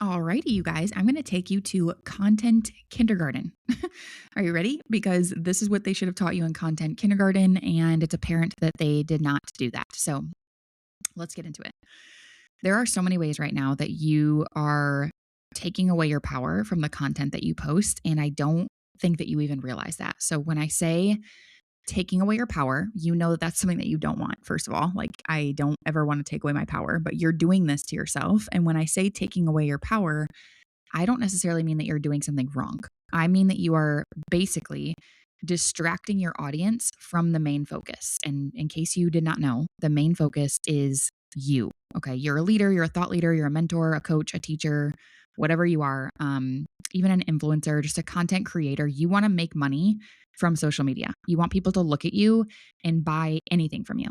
Alrighty, you guys, I'm going to take you to content kindergarten. Are you ready? Because this is what they should have taught you in content kindergarten, and it's apparent that they did not do that. So let's get into it. There are so many ways right now that you are taking away your power from the content that you post, and I don't think that you even realize that. So when I say taking away your power, you know that that's something that you don't want, first of all. Like, I don't ever want to take away my power, but you're doing this to yourself. And when I say taking away your power, I don't necessarily mean that you're doing something wrong. I mean that you are basically distracting your audience from the main focus. And in case you did not know, the main focus is you. Okay. You're a leader, you're a thought leader, you're a mentor, a coach, a teacher, whatever you are, even an influencer, just a content creator. You want to make money from social media. You want people to look at you and buy anything from you.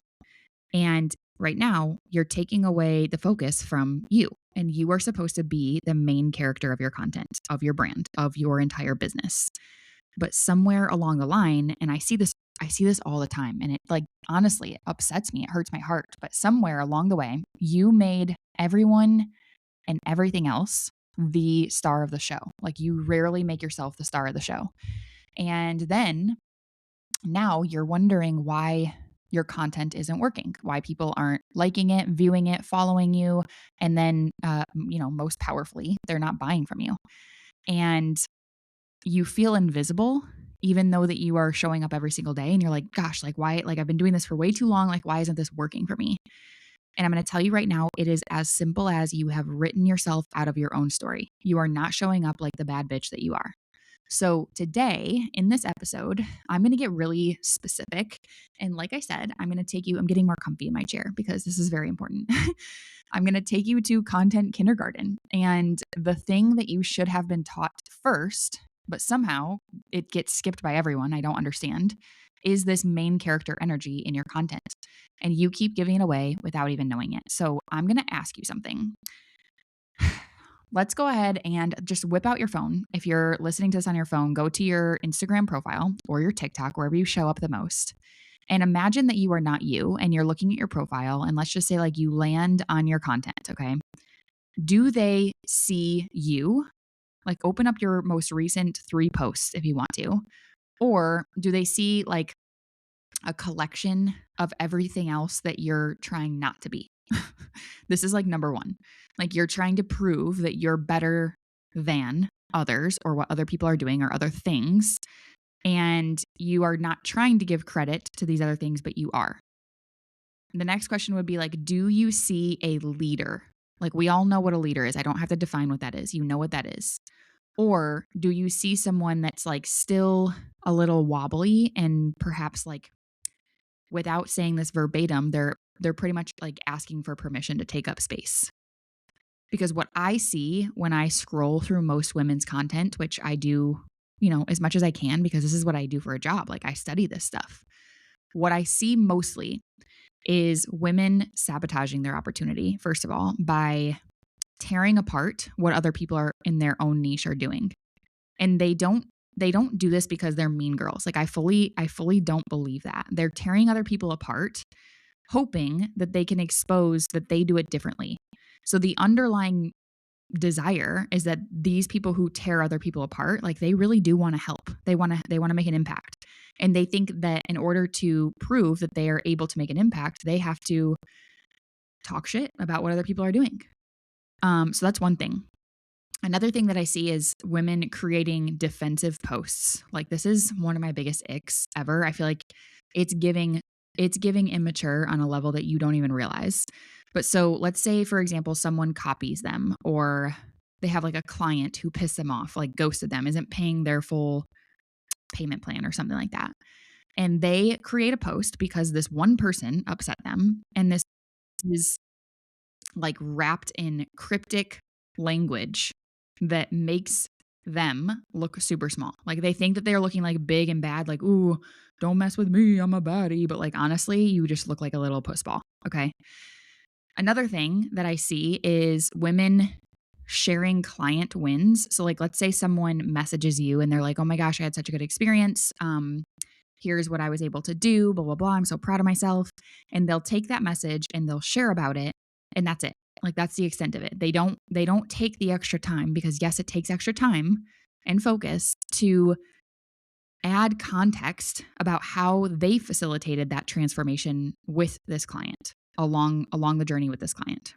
And right now, you're taking away the focus from you. And you are supposed to be the main character of your content, of your brand, of your entire business. But somewhere along the line, and I see this all the time, and it, like, honestly, it upsets me. It hurts my heart. But somewhere along the way, you made everyone and everything else the star of the show. Like, you rarely make yourself the star of the show. And then now you're wondering why your content isn't working, why people aren't liking it, viewing it, following you. And then, most powerfully, they're not buying from you. And you feel invisible, even though that you are showing up every single day. And you're like, gosh, like, why? Like, I've been doing this for way too long. Like, why isn't this working for me? And I'm going to tell you right now, it is as simple as you have written yourself out of your own story. You are not showing up like the bad bitch that you are. So today in this episode, I'm going to get really specific. And like I said, I'm getting more comfy in my chair because this is very important. I'm going to take you to content kindergarten. And the thing that you should have been taught first, but somehow it gets skipped by everyone, I don't understand, is this main character energy in your content. And you keep giving it away without even knowing it. So I'm going to ask you something. Let's go ahead and just whip out your phone. If you're listening to this on your phone, go to your Instagram profile or your TikTok, wherever you show up the most. And imagine that you are not you and you're looking at your profile. And let's just say, like, you land on your content. Okay. Do they see you? Like, open up your most recent 3 posts if you want to. Or do they see like a collection of everything else that you're trying not to be? This is like number one. Like, you're trying to prove that you're better than others or what other people are doing or other things. And you are not trying to give credit to these other things, but you are. The next question would be like, do you see a leader? Like, we all know what a leader is. I don't have to define what that is. You know what that is. Or do you see someone that's like still a little wobbly and perhaps, like, without saying this verbatim, they're pretty much like asking for permission to take up space. Because what I see when I scroll through most women's content, which I do, as much as I can, because this is what I do for a job. Like, I study this stuff. What I see mostly is women sabotaging their opportunity, first of all, by tearing apart what other people are in their own niche are doing. And they don't do this because they're mean girls. Like, I fully don't believe that. They're tearing other people apart, hoping that they can expose that they do it differently. So the underlying desire is that these people who tear other people apart, like, they really do want to help. They want to make an impact. And they think that in order to prove that they are able to make an impact, they have to talk shit about what other people are doing. So that's one thing. Another thing that I see is women creating defensive posts. Like, this is one of my biggest icks ever. I feel like it's giving immature on a level that you don't even realize. But so let's say, for example, someone copies them, or they have like a client who pissed them off, like ghosted them, isn't paying their full payment plan or something like that. And they create a post because this one person upset them. And this is like wrapped in cryptic language that makes them look super small. Like, they think that they're looking like big and bad, like, ooh, don't mess with me, I'm a baddie. But like, honestly, you just look like a little pussball. Okay. Another thing that I see is women sharing client wins. So like, let's say someone messages you and they're like, oh my gosh, I had such a good experience. Here's what I was able to do, blah, blah, blah. I'm so proud of myself. And they'll take that message and they'll share about it. And that's it. Like that's the extent of it. They don't take the extra time because yes, it takes extra time and focus to add context about how they facilitated that transformation with this client along the journey with this client.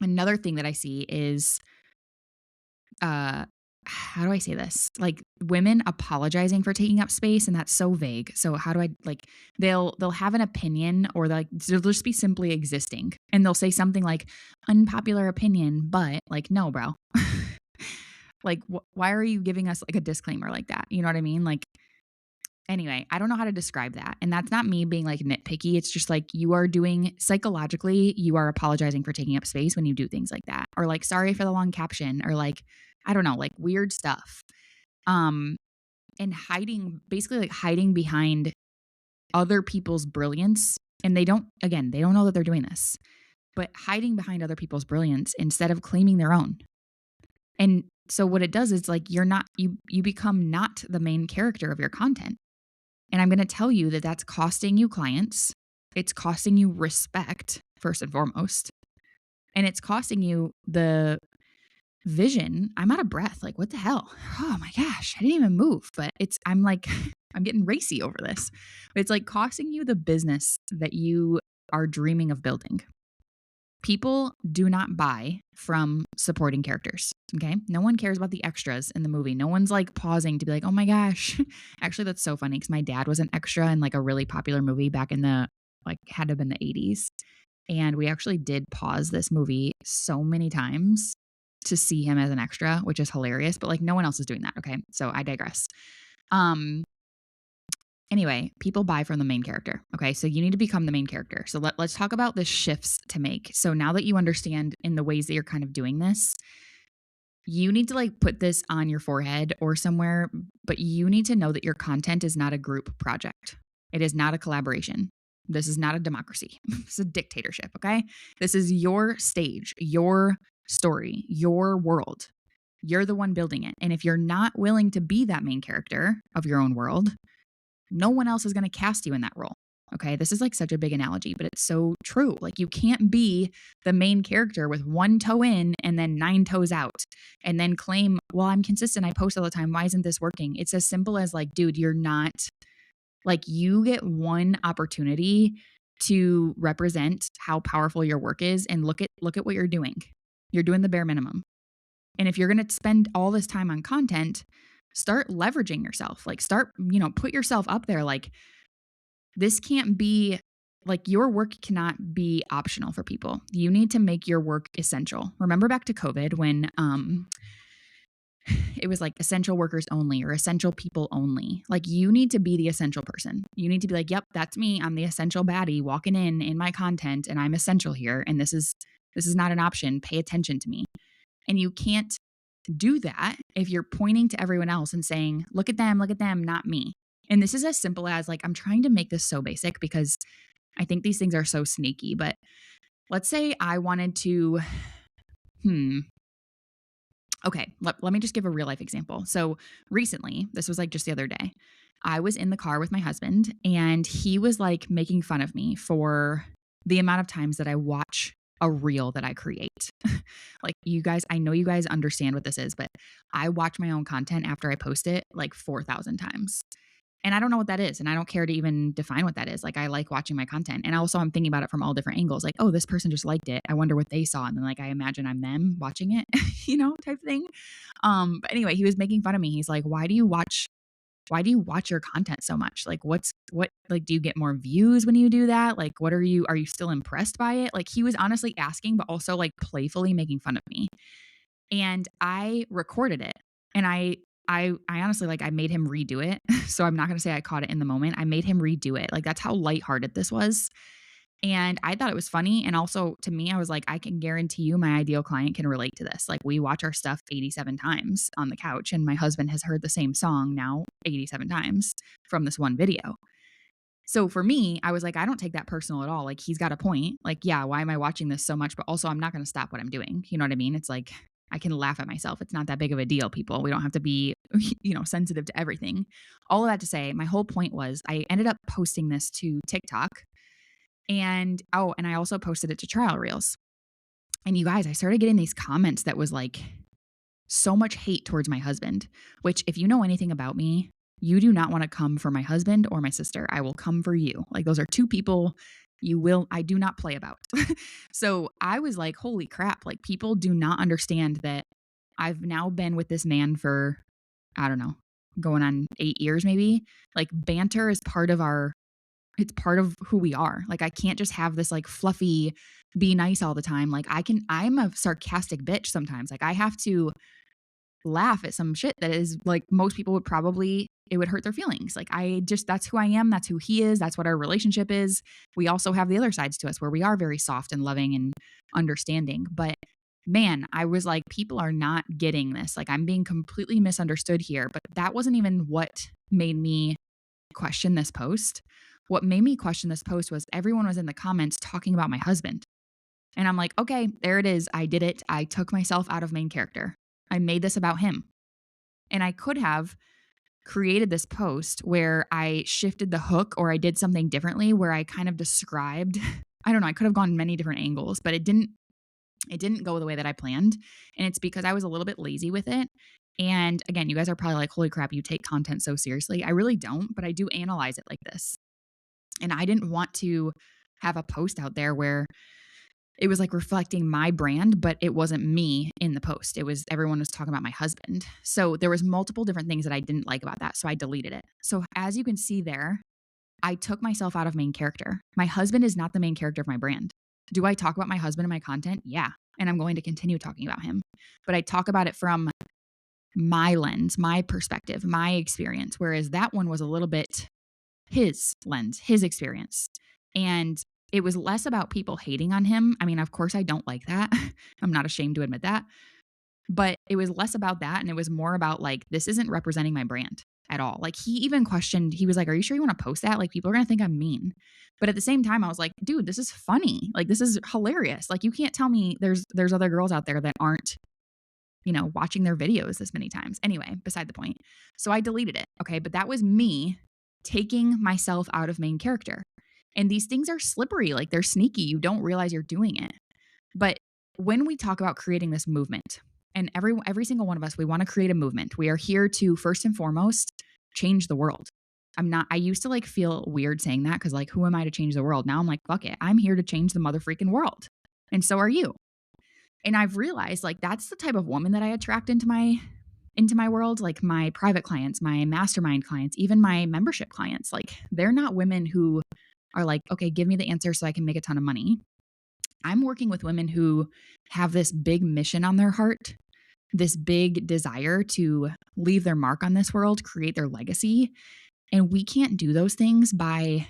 Another thing that I see is how do I say this? Like women apologizing for taking up space, and that's so vague. So how do I like they'll have an opinion or like they'll just be simply existing. And they'll say something like unpopular opinion, but like no, bro. Like why are you giving us like a disclaimer like that? You know what I mean? Like anyway, I don't know how to describe that. And that's not me being like nitpicky. It's just like you are doing psychologically, you are apologizing for taking up space when you do things like that. Or like sorry for the long caption or like I don't know, like weird stuff. Um and basically like hiding behind other people's brilliance and they don't know that they're doing this. But hiding behind other people's brilliance instead of claiming their own. And so what it does is like you become not the main character of your content. And I'm going to tell you that that's costing you clients. It's costing you respect, first and foremost. And it's costing you the vision. I'm out of breath. Like, what the hell? Oh my gosh, I didn't even move. But I'm like, I'm getting racy over this. It's like costing you the business that you are dreaming of building. People do not buy from supporting characters. Okay. No one cares about the extras in the movie. No one's like pausing to be like, oh my gosh. Actually, that's so funny because my dad was an extra in like a really popular movie back in the like had to have been the 80s. And we actually did pause this movie so many times to see him as an extra, which is hilarious. But like no one else is doing that. Okay. So I digress. Anyway, people buy from the main character. Okay. So you need to become the main character. So let's talk about the shifts to make. So now that you understand in the ways that you're kind of doing this, you need to like put this on your forehead or somewhere, but you need to know that your content is not a group project. It is not a collaboration. This is not a democracy. It's a dictatorship. Okay. This is your stage, your story, your world. You're the one building it. And if you're not willing to be that main character of your own world, no one else is going to cast you in that role. Okay. This is like such a big analogy, but it's so true. Like you can't be the main character with one toe in and then 9 toes out and then claim, well, I'm consistent. I post all the time. Why isn't this working? It's as simple as like, dude, you're not like you get one opportunity to represent how powerful your work is and look at what you're doing. You're doing the bare minimum. And if you're going to spend all this time on content, start leveraging yourself. Like start, put yourself up there. Like this can't be like your work cannot be optional for people. You need to make your work essential. Remember back to COVID when it was like essential workers only or essential people only. Like you need to be the essential person. You need to be like, yep, that's me. I'm the essential baddie walking in my content and I'm essential here. And this is not an option. Pay attention to me. And you can't do that if you're pointing to everyone else and saying, look at them, not me. And this is as simple as like, I'm trying to make this so basic because I think these things are so sneaky, but let's say I wanted to, okay, let me just give a real life example. So recently, this was like just the other day, I was in the car with my husband and he was like making fun of me for the amount of times that I watch a reel that I create. Like you guys, I know you guys understand what this is, but I watch my own content after I post it like 4,000 times. And I don't know what that is. And I don't care to even define what that is. Like I like watching my content. And also I'm thinking about it from all different angles. Like, oh, this person just liked it. I wonder what they saw. And then like I imagine I'm them watching it, type thing. But anyway, he was making fun of me. He's like, why do you watch your content so much? Like what like do you get more views when you do that? Like are you still impressed by it? Like he was honestly asking, but also like playfully making fun of me. And I recorded it. And I honestly like I made him redo it. So I'm not going to say I caught it in the moment. I made him redo it. Like that's how lighthearted this was. And I thought it was funny. And also to me, I was like, I can guarantee you my ideal client can relate to this. Like we watch our stuff 87 times on the couch and my husband has heard the same song now 87 times from this one video. So for me, I was like, I don't take that personal at all. Like he's got a point. Like, yeah, why am I watching this so much? But also I'm not going to stop what I'm doing. You know what I mean? It's like, I can laugh at myself. It's not that big of a deal, people. We don't have to be, sensitive to everything. All of that to say, my whole point was I ended up posting this to TikTok and I also posted it to Trial Reels. And you guys, I started getting these comments that was like so much hate towards my husband, which if you know anything about me, you do not want to come for my husband or my sister. I will come for you. Like those are two people I do not play about. So I was like, holy crap. Like people do not understand that I've now been with this man for, I don't know, going on 8 years maybe. Like banter is it's part of who we are. Like I can't just have this like fluffy, be nice all the time. Like I'm a sarcastic bitch sometimes. Like I have to laugh at some shit that is like most people would probably it would hurt their feelings. Like that's who I am, that's who he is, that's what our relationship is. We also have the other sides to us where we are very soft and loving and understanding. But man, I was like people are not getting this. Like I'm being completely misunderstood here, but that wasn't even what made me question this post. What made me question this post was everyone was in the comments talking about my husband. And I'm like, okay, there it is. I did it. I took myself out of main character. I made this about him. And I could have created this post where I shifted the hook or I did something differently where I kind of described, I don't know, I could have gone many different angles, but it didn't go the way that I planned. And it's because I was a little bit lazy with it. And again, you guys are probably like, holy crap, you take content so seriously. I really don't, but I do analyze it like this. And I didn't want to have a post out there where it was like reflecting my brand, but it wasn't me in the post. It was everyone was talking about my husband. So there was multiple different things that I didn't like about that. So I deleted it. So as you can see there, I took myself out of main character. My husband is not the main character of my brand. Do I talk about my husband in my content? Yeah. And I'm going to continue talking about him. But I talk about it from my lens, my perspective, my experience, whereas that one was a little bit his lens, his experience. And it was less about people hating on him. I mean, of course, I don't like that. I'm not ashamed to admit that. But it was less about that. And it was more about like, this isn't representing my brand at all. Like he even questioned, he was like, are you sure you want to post that? Like people are going to think I'm mean. But at the same time, I was like, dude, this is funny. Like this is hilarious. Like you can't tell me there's other girls out there that aren't, watching their videos this many times. Anyway, beside the point. So I deleted it. Okay. But that was me taking myself out of main character. And these things are slippery, like they're sneaky. You don't realize you're doing it. But when we talk about creating this movement, and every single one of us, we want to create a movement. We are here to first and foremost change the world. I used to like feel weird saying that because like, who am I to change the world? Now I'm like, fuck it. I'm here to change the mother freaking world. And so are you. And I've realized like that's the type of woman that I attract into my world, like my private clients, my mastermind clients, even my membership clients. Like they're not women who are like, okay, give me the answer so I can make a ton of money. I'm working with women who have this big mission on their heart, this big desire to leave their mark on this world, create their legacy. And we can't do those things by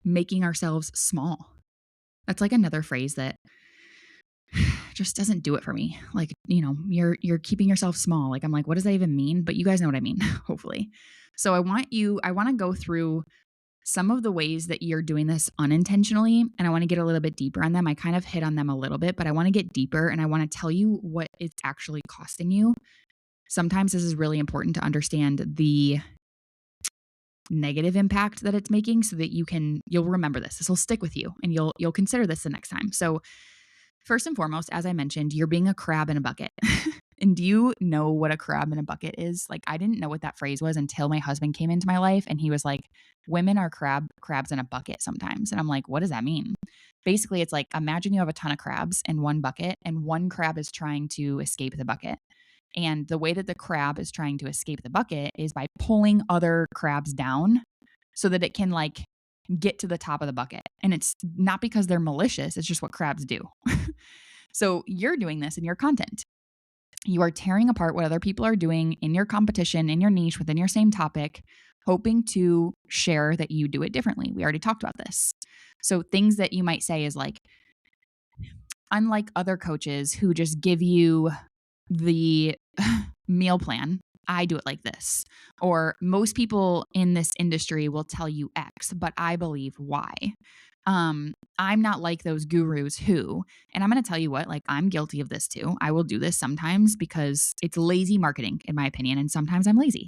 making ourselves small. That's like another phrase that just doesn't do it for me. Like, you're keeping yourself small. Like, I'm like, what does that even mean? But you guys know what I mean, hopefully. So I want to go through some of the ways that you're doing this unintentionally, and I want to get a little bit deeper on them. I kind of hit on them a little bit, but I want to get deeper and I want to tell you what it's actually costing you. Sometimes this is really important to understand the negative impact that it's making so that you'll remember this. This will stick with you and you'll consider this the next time. So first and foremost, as I mentioned, you're being a crab in a bucket. And do you know what a crab in a bucket is? Like, I didn't know what that phrase was until my husband came into my life and he was like, women are crabs in a bucket sometimes. And I'm like, what does that mean? Basically, it's like, imagine you have a ton of crabs in one bucket and one crab is trying to escape the bucket. And the way that the crab is trying to escape the bucket is by pulling other crabs down so that it can like get to the top of the bucket. And it's not because they're malicious. It's just what crabs do. So you're doing this in your content. You are tearing apart what other people are doing in your competition, in your niche, within your same topic, hoping to share that you do it differently. We already talked about this. So things that you might say is like, unlike other coaches who just give you the meal plan, I do it like this. Or most people in this industry will tell you X, but I believe Y. I'm not like those gurus who, and I'm going to tell you what, like I'm guilty of this too. I will do this sometimes because it's lazy marketing in my opinion. And sometimes I'm lazy.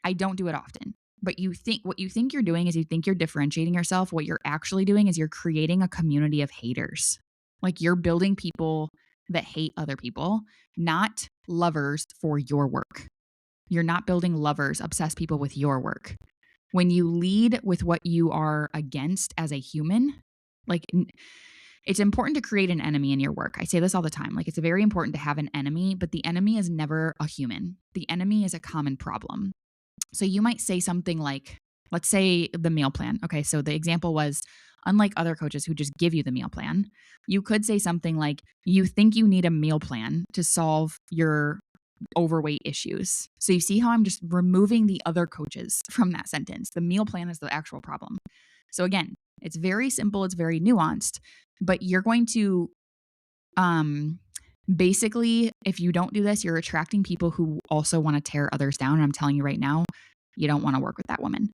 I don't do it often, but what you think you're doing is you think you're differentiating yourself. What you're actually doing is you're creating a community of haters. Like you're building people that hate other people, not lovers for your work. You're not building lovers, obsessed people with your work. When you lead with what you are against as a human, like it's important to create an enemy in your work. I say this all the time. Like it's very important to have an enemy, but the enemy is never a human. The enemy is a common problem. So you might say something like, let's say the meal plan. Okay, so the example was, unlike other coaches who just give you the meal plan, you could say something like, you think you need a meal plan to solve your overweight issues. So you see how I'm just removing the other coaches from that sentence. The meal plan is the actual problem. So again, it's very simple, it's very nuanced, but you're going to basically, if you don't do this, you're attracting people who also want to tear others down. And I'm telling you right now, you don't want to work with that woman.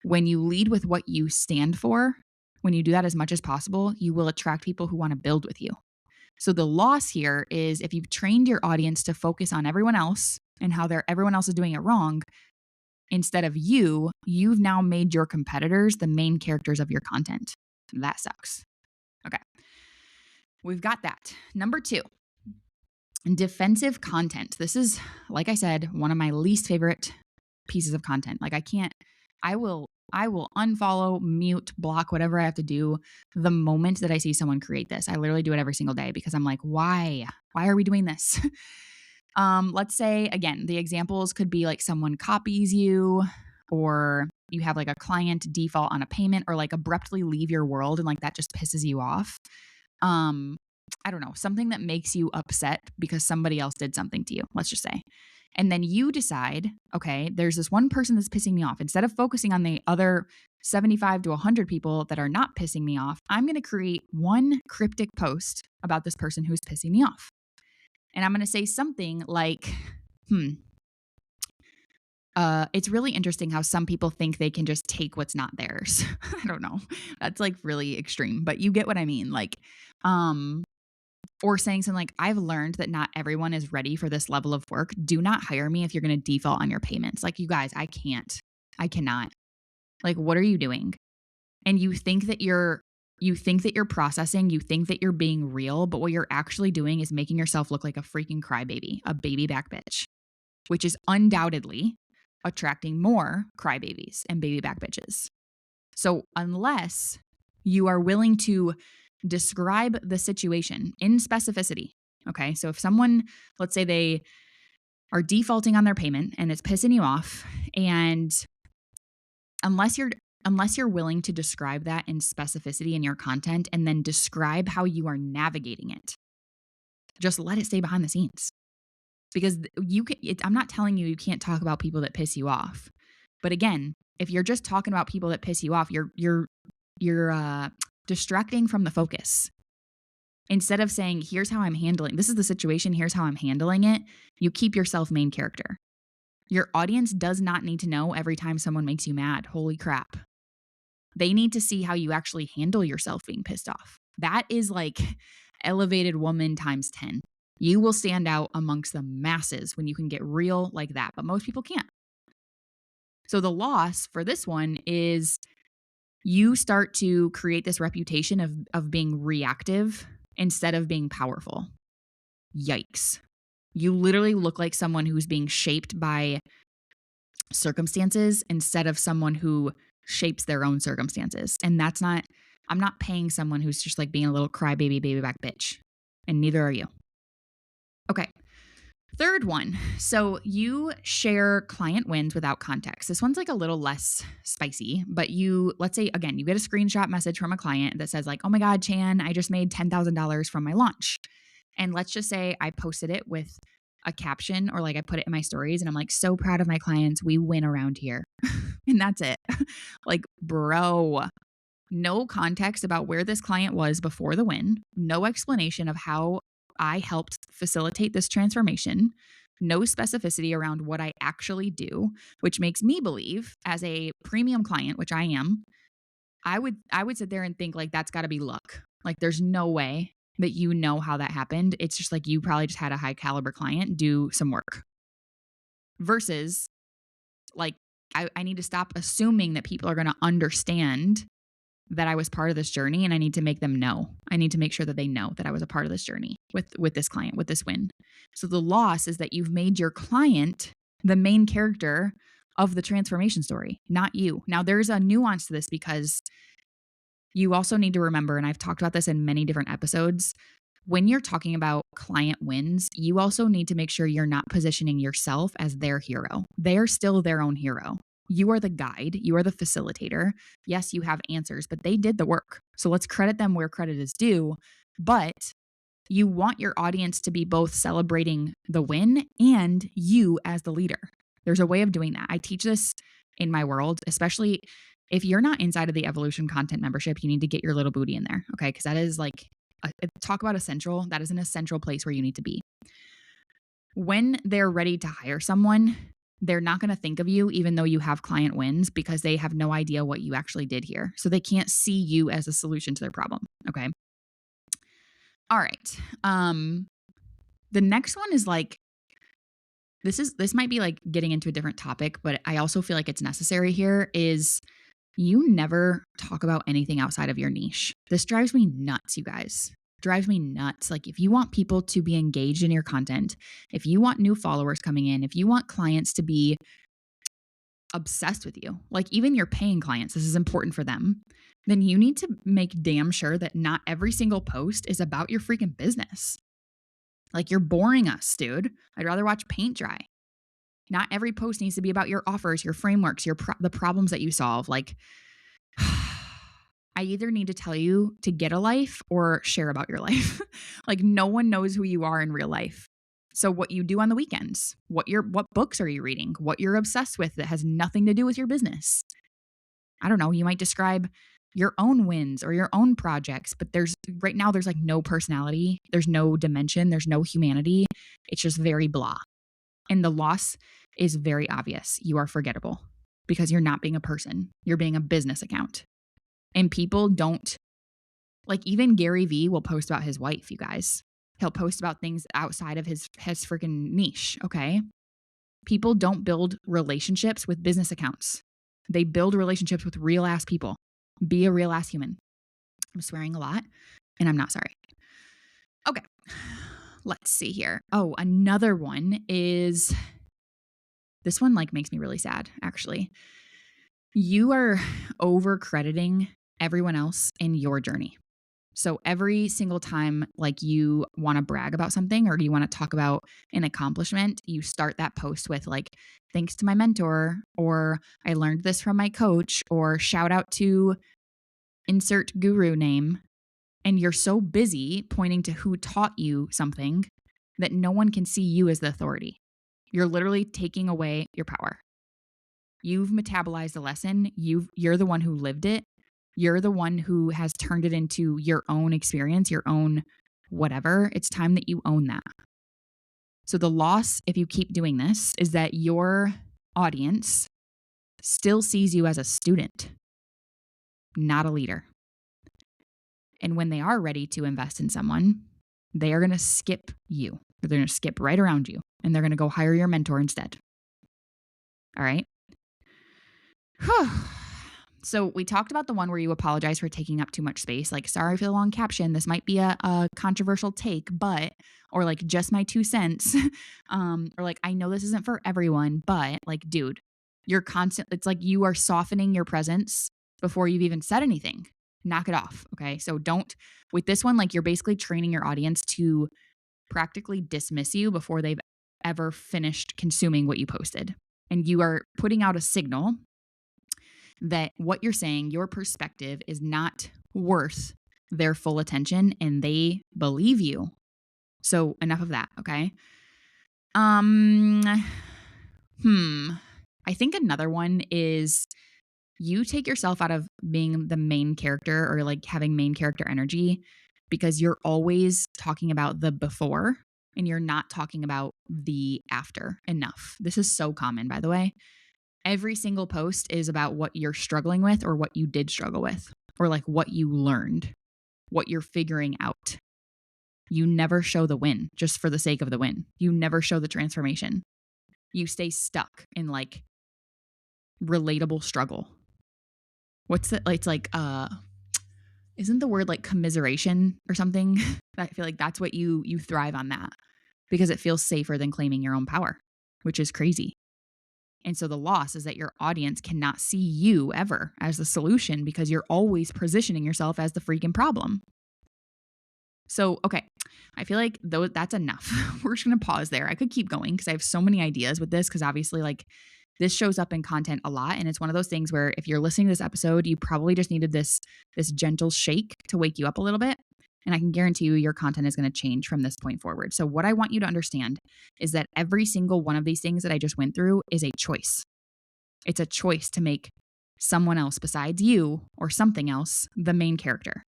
When you lead with what you stand for, when you do that as much as possible, you will attract people who want to build with you. So the loss here is if you've trained your audience to focus on everyone else and how everyone else is doing it wrong, instead of you've now made your competitors the main characters of your content. That sucks. Okay. We've got that. Number 2, defensive content. This is, like I said, one of my least favorite pieces of content. Like I will unfollow, mute, block, whatever I have to do the moment that I see someone create this. I literally do it every single day because I'm like, why? Why are we doing this? Let's say, again, the examples could be like someone copies you, or you have like a client default on a payment, or like abruptly leave your world and like that just pisses you off. I don't know, something that makes you upset because somebody else did something to you, let's just say. And then you decide, okay, there's this one person that's pissing me off. Instead of focusing on the other 75 to 100 people that are not pissing me off, I'm going to create one cryptic post about this person who's pissing me off. And I'm going to say something like, it's really interesting how some people think they can just take what's not theirs. I don't know. That's like really extreme, but you get what I mean. Like, or saying something like, I've learned that not everyone is ready for this level of work. Do not hire me if you're going to default on your payments. Like, you guys, I cannot. Like, what are you doing? And you think that you're processing, you think that you're being real, but what you're actually doing is making yourself look like a freaking crybaby, a baby back bitch, which is undoubtedly attracting more crybabies and baby back bitches. So unless you are willing to describe the situation in specificity, okay? So if someone, let's say they are defaulting on their payment and it's pissing you off, and unless you're willing to describe that in specificity in your content and then describe how you are navigating it, just let it stay behind the scenes. Because I'm not telling you can't talk about people that piss you off. But again, if you're just talking about people that piss you off, you're distracting from the focus. Instead of saying, here's how I'm handling, this is the situation, here's how I'm handling it, you keep yourself main character. Your audience does not need to know every time someone makes you mad. Holy crap. They need to see how you actually handle yourself being pissed off. That is like elevated woman times 10. You will stand out amongst the masses when you can get real like that, but most people can't. So the loss for this one is you start to create this reputation of being reactive instead of being powerful. Yikes. You literally look like someone who's being shaped by circumstances instead of someone who shapes their own circumstances. And I'm not paying someone who's just like being a little crybaby, baby back bitch. And neither are you. Okay. Third one. So you share client wins without context. This one's like a little less spicy, but let's say, again, you get a screenshot message from a client that says like, oh my God, Chan, I just made $10,000 from my launch. And let's just say I posted it with a caption, or like I put it in my stories and I'm like, so proud of my clients. We win around here. And that's it. Like, bro, no context about where this client was before the win, no explanation of how I helped facilitate this transformation, no specificity around what I actually do, which makes me believe as a premium client, which I am, I would sit there and think like that's got to be luck. Like there's no way that you know how that happened. It's just like you probably just had a high caliber client do some work. Versus like I need to stop assuming that people are going to understand that I was part of this journey, and I need to make them know. I need to make sure that they know that I was a part of this journey with this client, with this win. So the loss is that you've made your client the main character of the transformation story, not you. Now, there's a nuance to this because you also need to remember, and I've talked about this in many different episodes, when you're talking about client wins, you also need to make sure you're not positioning yourself as their hero. They're still their own hero. You are the guide. You are the facilitator. Yes, you have answers, but they did the work. So let's credit them where credit is due. But you want your audience to be both celebrating the win and you as the leader. There's a way of doing that. I teach this in my world, especially if you're not inside of the Evolution Content Membership, you need to get your little booty in there, okay? Because that is like, talk about essential. That is an essential place where you need to be. When they're ready to hire someone, they're not going to think of you even though you have client wins because they have no idea what you actually did here. So they can't see you as a solution to their problem, okay? All right. The next one is like, this might be like getting into a different topic, but I also feel like it's necessary here, is you never talk about anything outside of your niche. This drives me nuts, you guys. Drives me nuts. Like, if you want people to be engaged in your content, if you want new followers coming in, if you want clients to be obsessed with you, like even your paying clients, this is important for them, then you need to make damn sure that not every single post is about your freaking business. Like, you're boring us, dude. I'd rather watch paint dry. Not every post needs to be about your offers, your frameworks, the problems that you solve. Like, I either need to tell you to get a life or share about your life. Like, no one knows who you are in real life. So what you do on the weekends, what books are you reading, what you're obsessed with that has nothing to do with your business. I don't know. You might describe your own wins or your own projects, but right now there's like no personality. There's no dimension. There's no humanity. It's just very blah. And the loss is very obvious. You are forgettable because you're not being a person. You're being a business account. And people don't, like, even Gary Vee will post about his wife, you guys. He'll post about things outside of his freaking niche, okay? People don't build relationships with business accounts. They build relationships with real ass people. Be a real ass human. I'm swearing a lot, and I'm not sorry. Okay. Let's see here. Oh, another one is, this one like makes me really sad, actually. You are over crediting everyone else in your journey. So every single time like you want to brag about something or you want to talk about an accomplishment, you start that post with like, thanks to my mentor, or I learned this from my coach, or shout out to insert guru name. And you're so busy pointing to who taught you something that no one can see you as the authority. You're literally taking away your power. You've metabolized a lesson. You're the one who lived it. You're the one who has turned it into your own experience, your own whatever. It's time that you own that. So the loss, if you keep doing this, is that your audience still sees you as a student, not a leader. And when they are ready to invest in someone, they are going to skip you. They're going to skip right around you, and they're going to go hire your mentor instead. All right? So we talked about the one where you apologize for taking up too much space. Like, sorry for the long caption. This might be a controversial take, but, or like just my 2 cents. Or like, I know this isn't for everyone, but like, dude, it's like you are softening your presence before you've even said anything. Knock it off. Okay. So with this one, like, you're basically training your audience to practically dismiss you before they've ever finished consuming what you posted. And you are putting out a signal that what you're saying, your perspective, is not worth their full attention, and they believe you. So enough of that, okay? I think another one is you take yourself out of being the main character or like having main character energy because you're always talking about the before and you're not talking about the after enough. This is so common, by the way. Every single post is about what you're struggling with or what you did struggle with or like what you learned, what you're figuring out. You never show the win just for the sake of the win. You never show the transformation. You stay stuck in like relatable struggle. It's like Isn't the word like commiseration or something? I feel like that's what you thrive on that because it feels safer than claiming your own power, which is crazy. And so the loss is that your audience cannot see you ever as the solution because you're always positioning yourself as the freaking problem. So, okay, I feel like that's enough. We're just going to pause there. I could keep going because I have so many ideas with this because obviously like this shows up in content a lot and it's one of those things where if you're listening to this episode, you probably just needed this gentle shake to wake you up a little bit. And I can guarantee you your content is going to change from this point forward. So what I want you to understand is that every single one of these things that I just went through is a choice. It's a choice to make someone else besides you or something else the main character.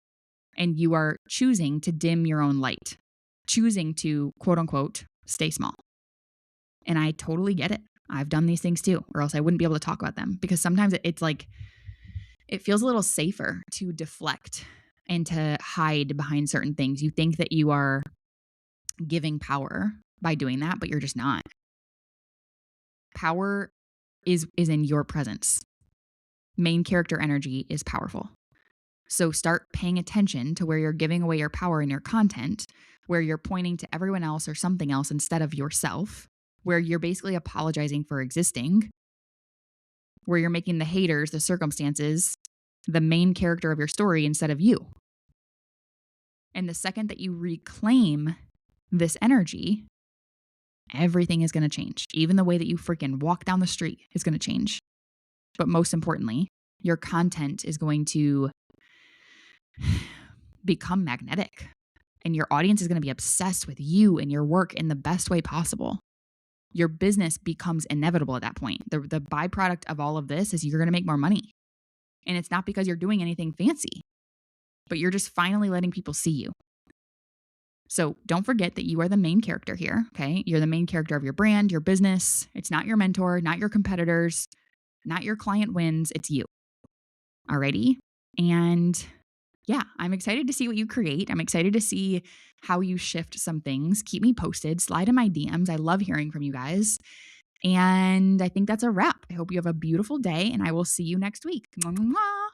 And you are choosing to dim your own light, choosing to quote unquote stay small. And I totally get it. I've done these things too, or else I wouldn't be able to talk about them because sometimes it's like, it feels a little safer to deflect and to hide behind certain things. You think that you are giving power by doing that, but you're just not. Power is in your presence. Main character energy is powerful. So start paying attention to where you're giving away your power in your content, where you're pointing to everyone else or something else instead of yourself, where you're basically apologizing for existing, where you're making the haters, the circumstances, the main character of your story instead of you. And the second that you reclaim this energy, everything is going to change. Even the way that you freaking walk down the street is going to change. But most importantly, your content is going to become magnetic. And your audience is going to be obsessed with you and your work in the best way possible. Your business becomes inevitable at that point. The byproduct of all of this is you're going to make more money. And it's not because you're doing anything fancy, but you're just finally letting people see you. So don't forget that you are the main character here, okay? You're the main character of your brand, your business. It's not your mentor, not your competitors, not your client wins. It's you. Alrighty? And yeah, I'm excited to see what you create. I'm excited to see how you shift some things. Keep me posted. Slide in my DMs. I love hearing from you guys. And I think that's a wrap. I hope you have a beautiful day and I will see you next week. Mwah, mwah, mwah.